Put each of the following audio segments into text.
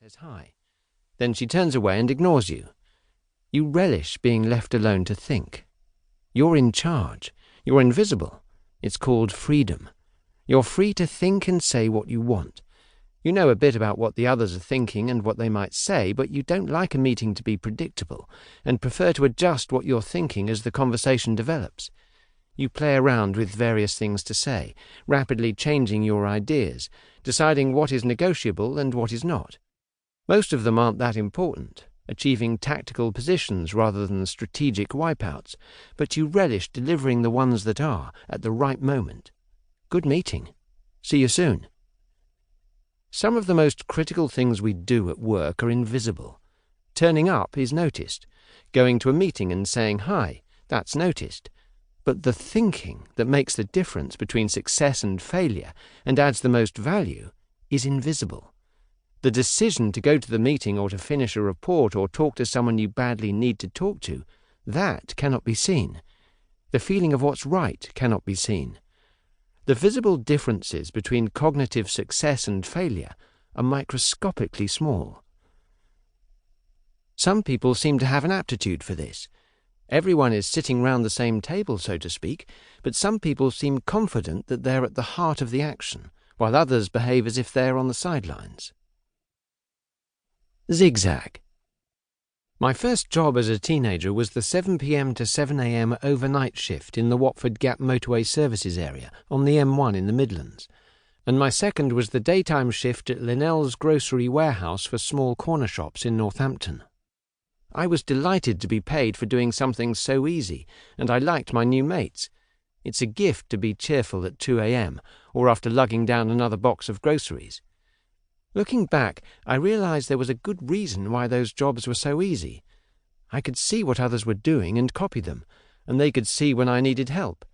says hi. Then she turns away and ignores you. You relish being left alone to think. You're in charge. You're invisible. It's called freedom. You're free to think and say what you want. You know a bit about what the others are thinking and what they might say, but you don't like a meeting to be predictable and prefer to adjust what you're thinking as the conversation develops. You play around with various things to say, rapidly changing your ideas, deciding what is negotiable and what is not. Most of them aren't that important, achieving tactical positions rather than strategic wipeouts, but you relish delivering the ones that are, at the right moment. Good meeting. See you soon. Some of the most critical things we do at work are invisible. Turning up is noticed. Going to a meeting and saying hi, that's noticed. But the thinking that makes the difference between success and failure and adds the most value is invisible. The decision to go to the meeting or to finish a report or talk to someone you badly need to talk to, that cannot be seen. The feeling of what's right cannot be seen. The visible differences between cognitive success and failure are microscopically small. Some people seem to have an aptitude for this. Everyone is sitting round the same table, so to speak, but some people seem confident that they're at the heart of the action, while others behave as if they're on the sidelines. Zigzag. My first job as a teenager was the 7 p.m. to 7 a.m. overnight shift in the Watford Gap motorway services area on the M1 in the Midlands, and my second was the daytime shift at Linnell's grocery warehouse for small corner shops in Northampton. I was delighted to be paid for doing something so easy, and I liked my new mates. It's a gift to be cheerful at 2 a.m. or after lugging down another box of groceries. Looking back, I realized there was a good reason why those jobs were so easy. I could see what others were doing and copy them, and they could see when I needed help.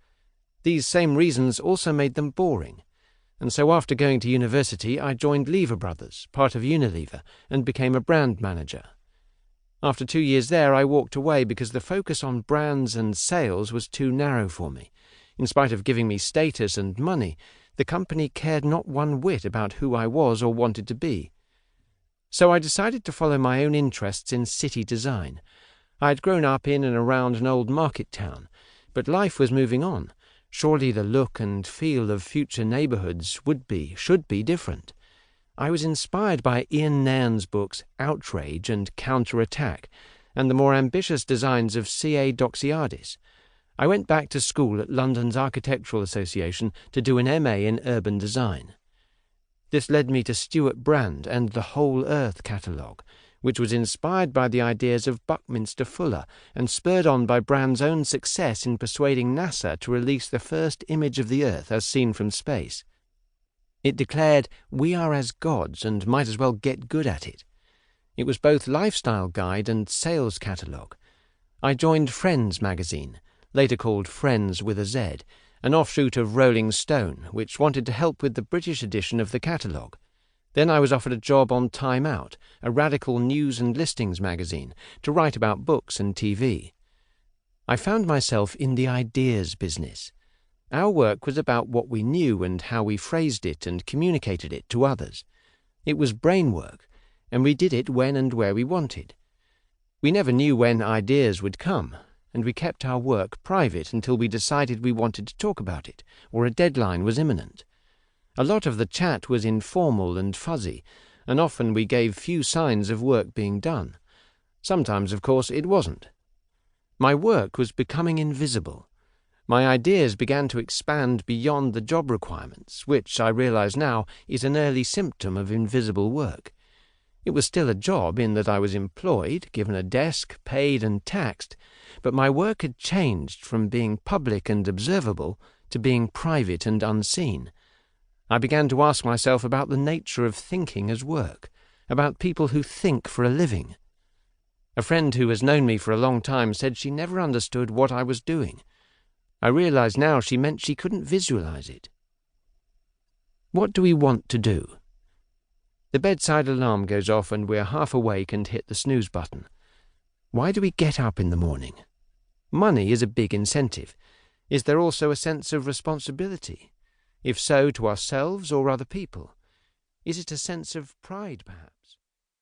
These same reasons also made them boring, and so after going to university I joined Lever Brothers, part of Unilever, and became a brand manager. After 2 years there I walked away because the focus on brands and sales was too narrow for me. In spite of giving me status and money, the company cared not one whit about who I was or wanted to be. So I decided to follow my own interests in city design. I had grown up in and around an old market town, but life was moving on. Surely the look and feel of future neighbourhoods should be different. I was inspired by Ian Nairn's books Outrage and Counter-Attack, and the more ambitious designs of C.A. Doxiadis. I went back to school at London's Architectural Association to do an MA in urban design. This led me to Stuart Brand and the Whole Earth catalogue, which was inspired by the ideas of Buckminster Fuller and spurred on by Brand's own success in persuading NASA to release the first image of the Earth as seen from space. It declared, "We are as gods and might as well get good at it." It was both lifestyle guide and sales catalogue. I joined Friends magazine, later called Friends with a Z, an offshoot of Rolling Stone, which wanted to help with the British edition of the catalogue. Then I was offered a job on Time Out, a radical news and listings magazine, to write about books and TV. I found myself in the ideas business. Our work was about what we knew and how we phrased it and communicated it to others. It was brain work, and we did it when and where we wanted. We never knew when ideas would come, and we kept our work private until we decided we wanted to talk about it, or a deadline was imminent. A lot of the chat was informal and fuzzy, and often we gave few signs of work being done. Sometimes, of course, it wasn't. My work was becoming invisible. My ideas began to expand beyond the job requirements, which, I realize now, is an early symptom of invisible work. It was still a job in that I was employed, given a desk, paid and taxed, but my work had changed from being public and observable to being private and unseen. I began to ask myself about the nature of thinking as work, about people who think for a living. A friend who has known me for a long time said she never understood what I was doing. I realize now she meant she couldn't visualize it. What do we want to do? The bedside alarm goes off and we're half awake and hit the snooze button. Why do we get up in the morning? Money is a big incentive. Is there also a sense of responsibility? If so, to ourselves or other people? Is it a sense of pride, perhaps?